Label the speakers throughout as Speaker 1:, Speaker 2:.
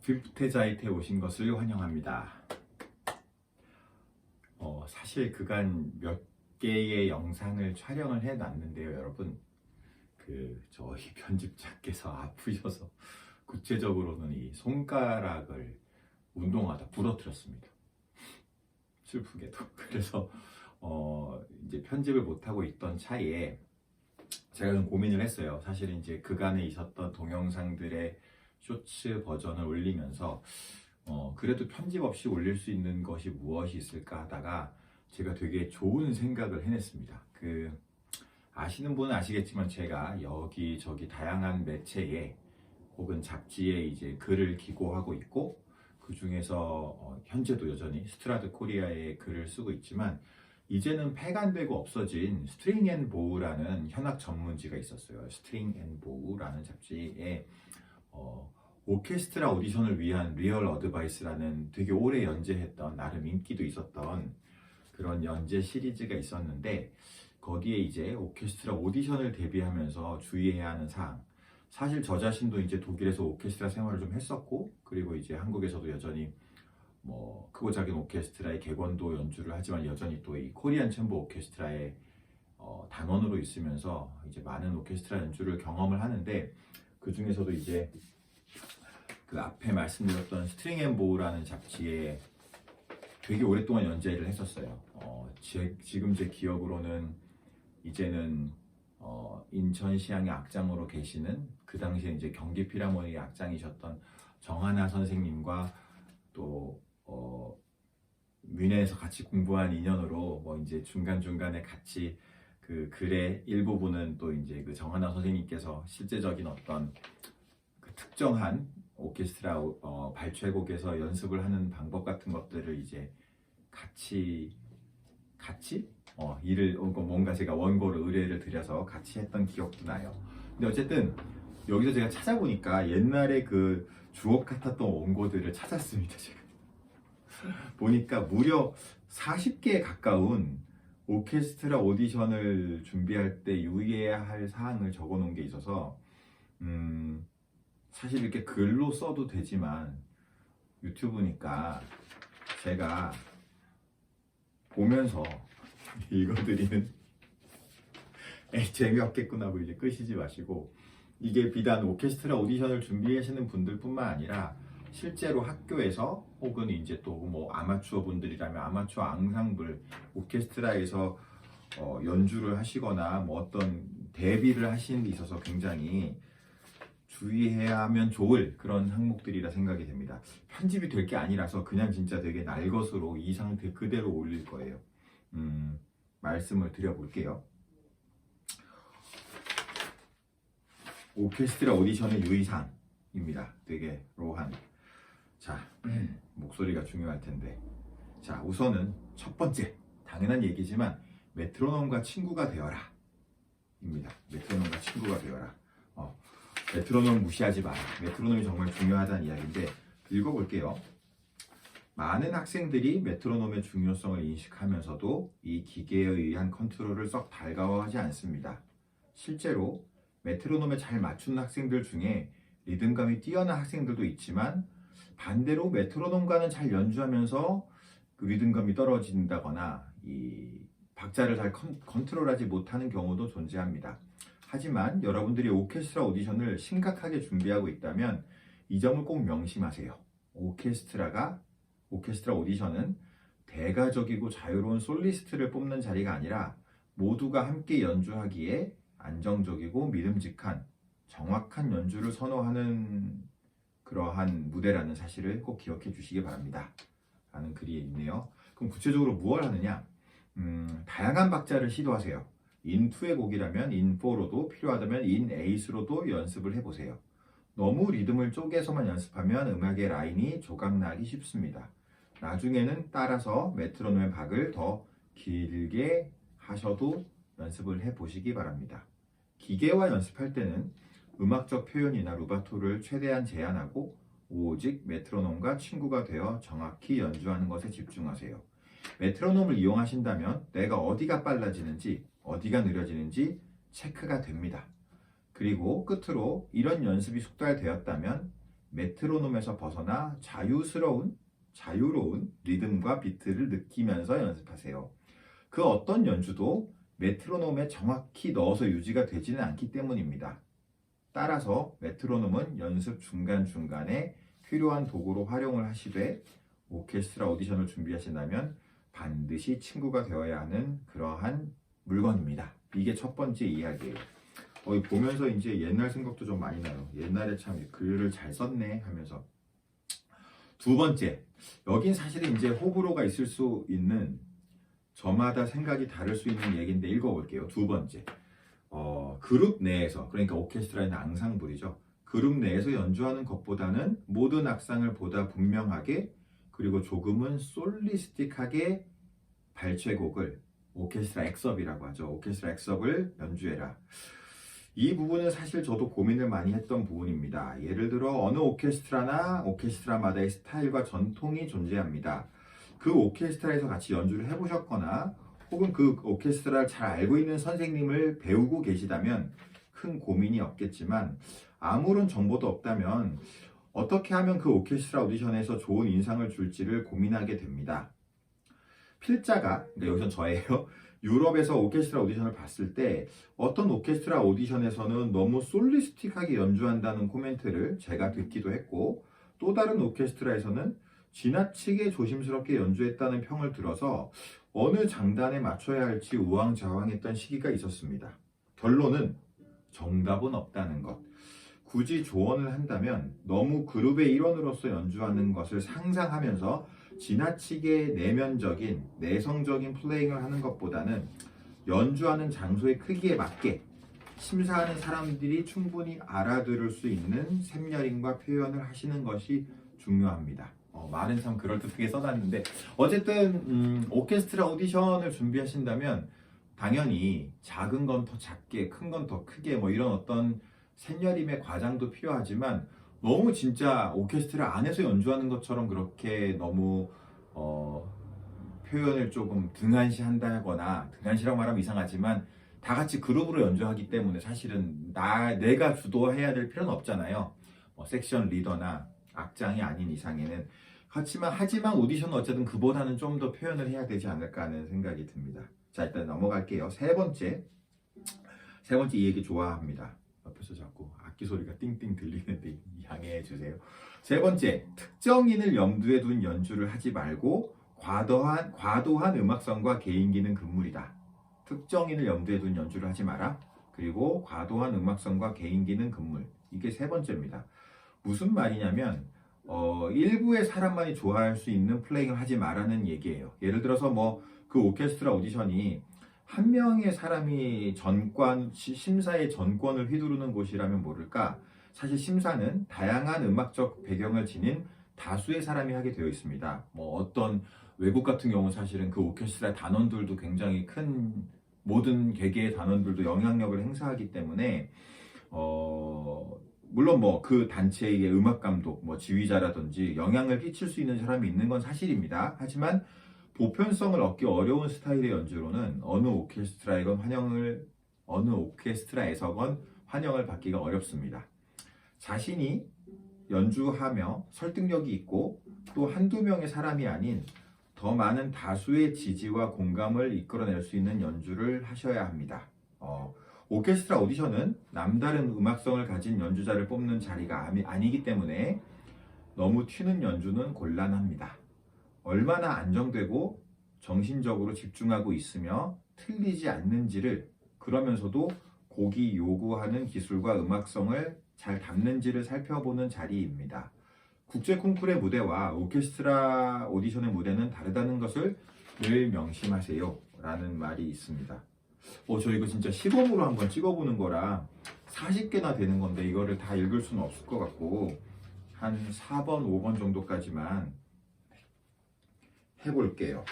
Speaker 1: 빅테자이트에 오신 것을 환영합니다. 사실 그간 몇 개의 영상을 촬영을 해놨는데요, 여러분. 저희 편집자께서 아프셔서 구체적으로는 이 손가락을 운동하다 부러뜨렸습니다. 슬프게도. 그래서 이제 편집을 못하고 있던 차에 제가 좀 고민을 했어요. 사실 이제 그간에 있었던 동영상들의 쇼츠 버전을 올리면서 그래도 편집 없이 올릴 수 있는 것이 무엇이 있을까 하다가 제가 되게 좋은 생각을 해냈습니다. 아시는 분은 아시겠지만 제가 여기저기 다양한 매체에 혹은 잡지에 이제 글을 기고하고 있고, 그 중에서 현재도 여전히 스트라드 코리아에 글을 쓰고 있지만, 이제는 폐간되고 없어진 스트링 앤 보우라는 현악 전문지가 있었어요. 스트링 앤 보우라는 잡지에 오케스트라 오디션을 위한 리얼 어드바이스라는 되게 오래 연재했던, 나름 인기도 있었던 그런 연재 시리즈가 있었는데, 거기에 이제 오케스트라 오디션을 대비하면서 주의해야 하는 사항, 사실 저 자신도 이제 독일에서 오케스트라 생활을 좀 했었고, 그리고 이제 한국에서도 여전히 크고 작은 오케스트라의 객원도 연주를 하지만 여전히 또 이 코리안 챔버 오케스트라의 단원으로 있으면서 이제 많은 오케스트라 연주를 경험을 하는데, 그 중에서도 이제 그 앞에 말씀드렸던 스트링 앤 보우라는 잡지에 되게 오랫동안 연재를 했었어요. 지금 제 기억으로는 이제는 인천시향의 악장으로 계시는, 그 당시에 이제 경기 필하모니의 악장이셨던 정하나 선생님과 또 뮌헨에서 같이 공부한 인연으로 이제 중간중간에 같이 그 글의 일부분은 또 이제 그 정하나 선생님께서 실제적인 어떤 그 특정한 오케스트라 발췌곡에서 연습을 하는 방법 같은 것들을 이제 같이 일을 뭔가 제가 원고를 의뢰를 드려서 같이 했던 기억도 나요. 근데 어쨌든 여기서 제가 찾아보니까 옛날에 그 주옥 같았던 원고들을 찾았습니다. 제가 보니까 무려 40개에 가까운 오케스트라 오디션을 준비할 때 유의해야 할 사항을 적어 놓은 게 있어서 사실 이렇게 글로 써도 되지만 유튜브니까 제가 보면서 읽어드리는 재미없겠구나 하고 이제 끄시지 마시고, 이게 비단 오케스트라 오디션을 준비하시는 분들 뿐만 아니라 실제로 학교에서 혹은 이제 또 아마추어 분들이라면 아마추어 앙상블 오케스트라에서 연주를 하시거나 어떤 데뷔를 하시는 데 있어서 굉장히 주의해야 하면 좋을 그런 항목들이라 생각이 됩니다. 편집이 될 게 아니라서 그냥 진짜 되게 날것으로 이 상태 그대로 올릴 거예요. 말씀을 드려볼게요. 오케스트라 오디션의 유의사항입니다. 되게 로한. 자, 목소리가 중요할 텐데. 자, 우선은 첫 번째, 당연한 얘기지만 메트로놈과 친구가 되어라 입니다. 메트로놈과 친구가 되어라. 메트로놈 무시하지 마라. 메트로놈이 정말 중요하다는 이야기인데, 읽어볼게요. 많은 학생들이 메트로놈의 중요성을 인식하면서도 이 기계에 의한 컨트롤을 썩 달가워하지 않습니다. 실제로 메트로놈에 잘 맞춘 학생들 중에 리듬감이 뛰어난 학생들도 있지만, 반대로 메트로놈과는 잘 연주하면서 그 리듬감이 떨어진다거나 이 박자를 잘 컨트롤하지 못하는 경우도 존재합니다. 하지만 여러분들이 오케스트라 오디션을 심각하게 준비하고 있다면 이 점을 꼭 명심하세요. 오케스트라 오디션은 대가적이고 자유로운 솔리스트를 뽑는 자리가 아니라 모두가 함께 연주하기에 안정적이고 믿음직한 정확한 연주를 선호하는 그러한 무대라는 사실을 꼭 기억해 주시기 바랍니다. 라는 글이 있네요. 그럼 구체적으로 무엇을 하느냐? 다양한 박자를 시도하세요. 인2의 곡이라면 인4로도, 필요하다면 인8로도 연습을 해보세요. 너무 리듬을 쪼개서만 연습하면 음악의 라인이 조각나기 쉽습니다. 나중에는 따라서 메트로놈의 박을 더 길게 하셔도 연습을 해보시기 바랍니다. 기계와 연습할 때는 음악적 표현이나 루바토를 최대한 제한하고 오직 메트로놈과 친구가 되어 정확히 연주하는 것에 집중하세요. 메트로놈을 이용하신다면 내가 어디가 빨라지는지 어디가 느려지는지 체크가 됩니다. 그리고 끝으로 이런 연습이 숙달되었다면 메트로놈에서 벗어나 자유로운 리듬과 비트를 느끼면서 연습하세요. 그 어떤 연주도 메트로놈에 정확히 넣어서 유지가 되지는 않기 때문입니다. 따라서 메트로놈은 연습 중간중간에 필요한 도구로 활용을 하시되 오케스트라 오디션을 준비하신다면 반드시 친구가 되어야 하는 그러한 물건입니다. 이게 첫 번째 이야기예요. 보면서 이제 옛날 생각도 좀 많이 나요. 옛날에 참 글을 잘 썼네 하면서. 두 번째, 여긴 사실은 이제 호불호가 있을 수 있는, 저마다 생각이 다를 수 있는 얘기인데 읽어볼게요. 두 번째, 그룹 내에서, 그러니까 오케스트라의 앙상블이죠. 그룹 내에서 연주하는 것보다는 모든 악상을 보다 분명하게 그리고 조금은 솔리스틱하게 발췌곡을, 오케스트라 엑섭이라고 하죠. 오케스트라 엑섭을 연주해라. 이 부분은 사실 저도 고민을 많이 했던 부분입니다. 예를 들어 어느 오케스트라나 오케스트라마다의 스타일과 전통이 존재합니다. 그 오케스트라에서 같이 연주를 해보셨거나 혹은 그 오케스트라를 잘 알고 있는 선생님을 배우고 계시다면 큰 고민이 없겠지만, 아무런 정보도 없다면 어떻게 하면 그 오케스트라 오디션에서 좋은 인상을 줄지를 고민하게 됩니다. 필자가, 그러니까 여기서 저예요. 유럽에서 오케스트라 오디션을 봤을 때 어떤 오케스트라 오디션에서는 너무 솔리스틱하게 연주한다는 코멘트를 제가 듣기도 했고, 또 다른 오케스트라에서는 지나치게 조심스럽게 연주했다는 평을 들어서 어느 장단에 맞춰야 할지 우왕좌왕했던 시기가 있었습니다. 결론은 정답은 없다는 것. 굳이 조언을 한다면 너무 그룹의 일원으로서 연주하는 것을 상상하면서 지나치게 내면적인, 내성적인 플레잉을 하는 것보다는 연주하는 장소의 크기에 맞게 심사하는 사람들이 충분히 알아들을 수 있는 샘여링과 표현을 하시는 것이 중요합니다. 말은 참 그럴듯하게 써놨는데, 어쨌든 오케스트라 오디션을 준비하신다면 당연히 작은 건 더 작게, 큰 건 더 크게, 이런 어떤 샘여림의 과장도 필요하지만, 너무 진짜 오케스트라 안에서 연주하는 것처럼 그렇게 너무 표현을 조금 등한시한다거나, 등한시라고 말하면 이상하지만 다 같이 그룹으로 연주하기 때문에 사실은 내가 주도해야 될 필요는 없잖아요. 섹션 리더나 악장이 아닌 이상에는. 하지만 오디션은 어쨌든 그보다는 좀 더 표현을 해야 되지 않을까 하는 생각이 듭니다. 자, 일단 넘어갈게요. 세 번째 이 얘기 좋아합니다. 옆에서 자꾸 악기 소리가 띵띵 들리는데 양해해 주세요. 세 번째, 특정인을 염두에 둔 연주를 하지 말고 과도한 음악성과 개인기는 금물이다. 특정인을 염두에 둔 연주를 하지 마라. 그리고 과도한 음악성과 개인기는 금물. 이게 세 번째입니다. 무슨 말이냐면 일부의 사람만이 좋아할 수 있는 플레잉을 하지 마라는 얘기예요. 예를 들어서 그 오케스트라 오디션이 한 명의 사람이 심사의 전권을 휘두르는 곳이라면 모를까, 사실 심사는 다양한 음악적 배경을 지닌 다수의 사람이 하게 되어 있습니다. 어떤 외국 같은 경우는 사실은 그 오케스트라 단원들도 굉장히 큰, 모든 개개의 단원들도 영향력을 행사하기 때문에 물론 그 단체의 음악 감독, 지휘자라든지 영향을 끼칠 수 있는 사람이 있는 건 사실입니다. 하지만 보편성을 얻기 어려운 스타일의 연주로는 어느 오케스트라에서건 환영을 받기가 어렵습니다. 자신이 연주하며 설득력이 있고 또 한두 명의 사람이 아닌 더 많은 다수의 지지와 공감을 이끌어낼 수 있는 연주를 하셔야 합니다. 오케스트라 오디션은 남다른 음악성을 가진 연주자를 뽑는 자리가 아니기 때문에 너무 튀는 연주는 곤란합니다. 얼마나 안정되고 정신적으로 집중하고 있으며 틀리지 않는지를, 그러면서도 곡이 요구하는 기술과 음악성을 잘 담는지를 살펴보는 자리입니다. 국제 콩쿠르의 무대와 오케스트라 오디션의 무대는 다르다는 것을 늘 명심하세요 라는 말이 있습니다. 저 이거 진짜 시범으로 한번 찍어보는 거라 40개나 되는 건데 이거를 다 읽을 수는 없을 것 같고 한 4번, 5번 정도까지만 해볼게요.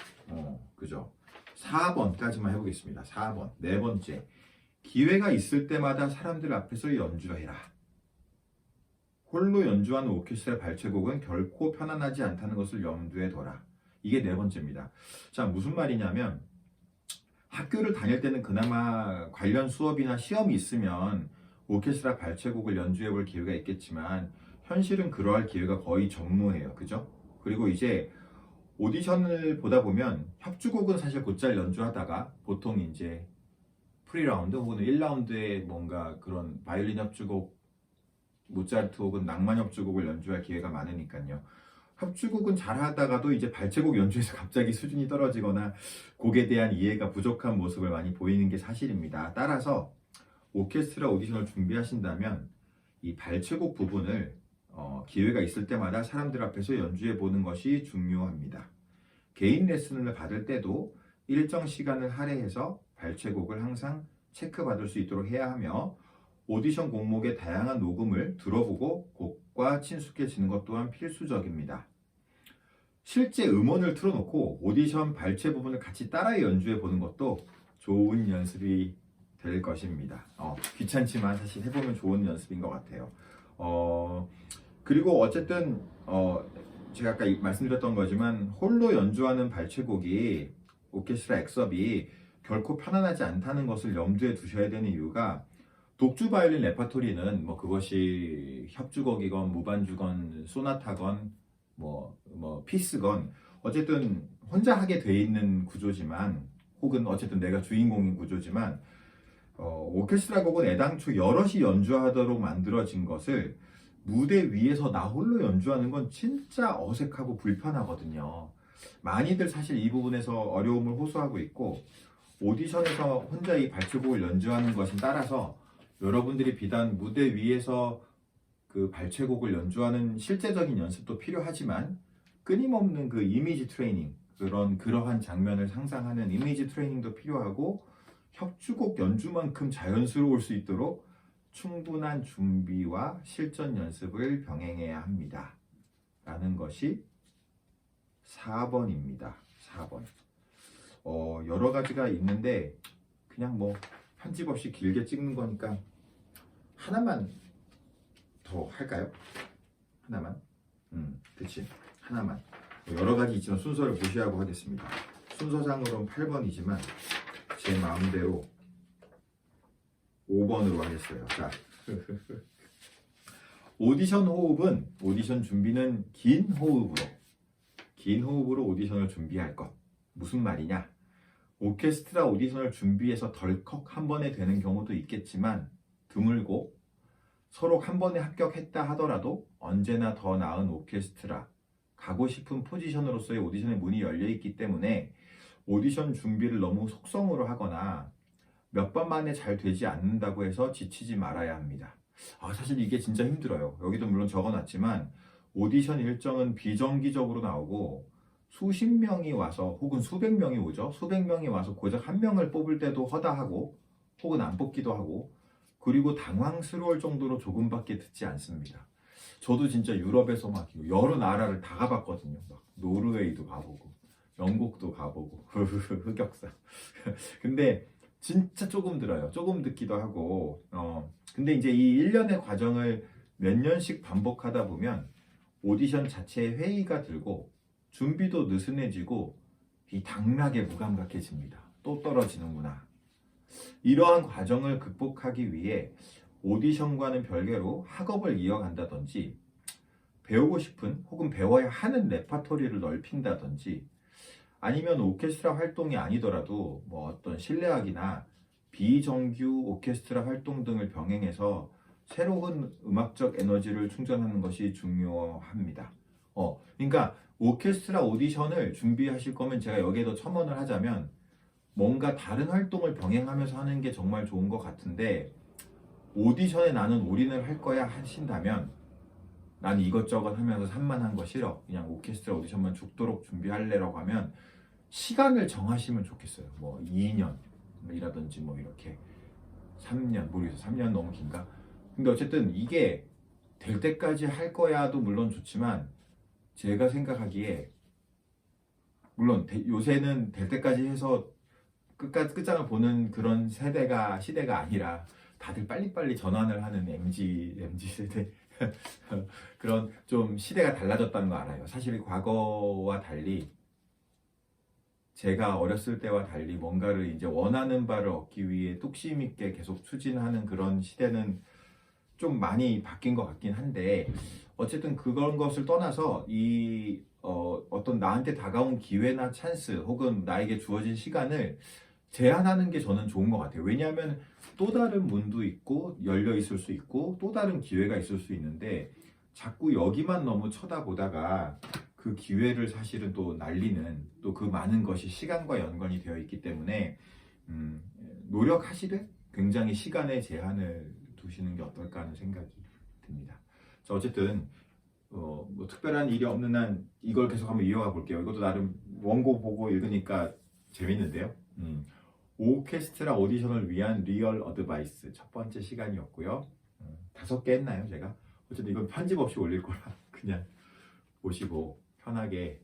Speaker 1: 그죠? 4번까지만 해보겠습니다. 4번. 네 번째. 기회가 있을 때마다 사람들 앞에서 연주해라. 홀로 연주하는 오케스트라 발췌곡은 결코 편안하지 않다는 것을 염두에 둬라. 이게 네 번째입니다. 자, 무슨 말이냐면 학교를 다닐 때는 그나마 관련 수업이나 시험이 있으면 오케스트라 발췌곡을 연주해 볼 기회가 있겠지만 현실은 그러할 기회가 거의 전무해요. 그죠? 그리고 이제 오디션을 보다 보면 협주곡은 사실 곧잘 연주하다가 보통 이제 프리라운드 혹은 1라운드에 뭔가 그런 바이올린 협주곡, 모차르트 혹은 낭만 협주곡을 연주할 기회가 많으니까요. 협주곡은 잘하다가도 이제 발제곡 연주에서 갑자기 수준이 떨어지거나 곡에 대한 이해가 부족한 모습을 많이 보이는 게 사실입니다. 따라서 오케스트라 오디션을 준비하신다면 이 발제곡 부분을 기회가 있을 때마다 사람들 앞에서 연주해 보는 것이 중요합니다. 개인 레슨을 받을 때도 일정 시간을 할애해서 발제곡을 항상 체크받을 수 있도록 해야 하며 오디션 곡목의 다양한 녹음을 들어보고 곡과 친숙해지는 것 또한 필수적입니다. 실제 음원을 틀어놓고 오디션 발체 부분을 같이 따라 연주해 보는 것도 좋은 연습이 될 것입니다. 귀찮지만 사실 해보면 좋은 연습인 것 같아요. 그리고 어쨌든 제가 아까 말씀드렸던 거지만 홀로 연주하는 발췌곡이 오케스트라 엑섭이 결코 편안하지 않다는 것을 염두에 두셔야 되는 이유가 독주 바이올린 레퍼토리는 뭐 그것이 협주곡이건 무반주건 소나타건 피스건 어쨌든 혼자 하게 돼 있는 구조지만 혹은 어쨌든 내가 주인공인 구조지만 오케스트라 곡은 애당초 여럿이 연주하도록 만들어진 것을 무대 위에서 나 홀로 연주하는 건 진짜 어색하고 불편하거든요. 많이들 사실 이 부분에서 어려움을 호소하고 있고 오디션에서 혼자 이 발췌곡을 연주하는 것에 따라서 여러분들이 비단 무대 위에서 그 발췌곡을 연주하는 실제적인 연습도 필요하지만 끊임없는 그 이미지 트레이닝 그러한 장면을 상상하는 이미지 트레이닝도 필요하고 협주곡 연주만큼 자연스러울 수 있도록 충분한 준비와 실전 연습을 병행해야 합니다. 라는 것이 4번입니다. 4번. 여러 가지가 있는데 그냥 뭐 편집 없이 길게 찍는 거니까 하나만 더 할까요? 하나만? 그치. 하나만. 여러 가지 있지만 순서를 무시하고 하겠습니다. 순서상으로는 8번이지만 제 마음대로 5번으로 하겠어요. 자, 오디션 호흡은 오디션 준비는 긴 호흡으로 오디션을 준비할 것. 무슨 말이냐? 오케스트라 오디션을 준비해서 덜컥 한 번에 되는 경우도 있겠지만 드물고 서로 한 번에 합격했다 하더라도 언제나 더 나은 오케스트라, 가고 싶은 포지션으로서의 오디션의 문이 열려 있기 때문에 오디션 준비를 너무 속성으로 하거나 몇 번 만에 잘 되지 않는다고 해서 지치지 말아야 합니다. 사실 이게 진짜 힘들어요. 여기도 물론 적어놨지만 오디션 일정은 비정기적으로 나오고 수십 명이 와서 혹은 수백 명이 오죠. 수백 명이 와서 고작 한 명을 뽑을 때도 허다하고 혹은 안 뽑기도 하고 그리고 당황스러울 정도로 조금밖에 듣지 않습니다. 저도 진짜 유럽에서 막 여러 나라를 다 가봤거든요. 막 노르웨이도 가보고 영국도 가보고 흑역사. 근데 진짜 조금 들어요. 조금 듣기도 하고 근데 이제 이 1년의 과정을 몇 년씩 반복하다 보면 오디션 자체에 회의가 들고 준비도 느슨해지고 이 당락에 무감각해집니다. 또 떨어지는구나. 이러한 과정을 극복하기 위해 오디션과는 별개로 학업을 이어간다든지 배우고 싶은 혹은 배워야 하는 레퍼토리를 넓힌다든지 아니면 오케스트라 활동이 아니더라도 뭐 어떤 실내악이나 비정규 오케스트라 활동 등을 병행해서 새로운 음악적 에너지를 충전하는 것이 중요합니다. 그러니까 오케스트라 오디션을 준비하실 거면 제가 여기에도 첨언을 하자면 뭔가 다른 활동을 병행하면서 하는 게 정말 좋은 것 같은데 오디션에 나는 올인을 할 거야 하신다면 난 이것저것 하면서 산만한 거 싫어. 그냥 오케스트라 오디션만 죽도록 준비할래라고 하면 시간을 정하시면 좋겠어요. 뭐 2년이라든지 뭐 이렇게 3년 모르겠어요. 3년 너무 긴가? 근데 어쨌든 이게 될 때까지 할 거야도 물론 좋지만 제가 생각하기에 물론 요새는 될 때까지 해서 끝장을 보는 그런 시대가 아니라 다들 빨리빨리 전환을 하는 MZ 세대 그런 좀 시대가 달라졌다는 거 알아요. 사실 과거와 달리 제가 어렸을 때와 달리 뭔가를 이제 원하는 바를 얻기 위해 뚝심 있게 계속 추진하는 그런 시대는 좀 많이 바뀐 것 같긴 한데 어쨌든 그런 것을 떠나서 어떤 나한테 다가온 기회나 찬스 혹은 나에게 주어진 시간을 제한하는 게 저는 좋은 것 같아요. 왜냐하면 또 다른 문도 있고 열려 있을 수 있고 또 다른 기회가 있을 수 있는데 자꾸 여기만 너무 쳐다보다가 그 기회를 사실은 또 날리는 또 그 많은 것이 시간과 연관이 되어 있기 때문에 노력하시되 굉장히 시간에 제한을 두시는 게 어떨까 하는 생각이 듭니다. 자, 어쨌든 뭐 특별한 일이 없는 한 이걸 계속 한번 이어가 볼게요. 이것도 나름 원고 보고 읽으니까 재밌는데요. 오케스트라 오디션을 위한 리얼 어드바이스 첫 번째 시간이었고요. 5개 했나요, 제가? 어쨌든 이건 편집 없이 올릴 거라 그냥 보시고 편하게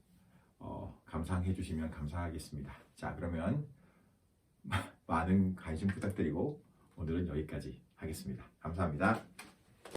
Speaker 1: 감상해 주시면 감사하겠습니다. 자, 그러면 많은 관심 부탁드리고 오늘은 여기까지 하겠습니다. 감사합니다.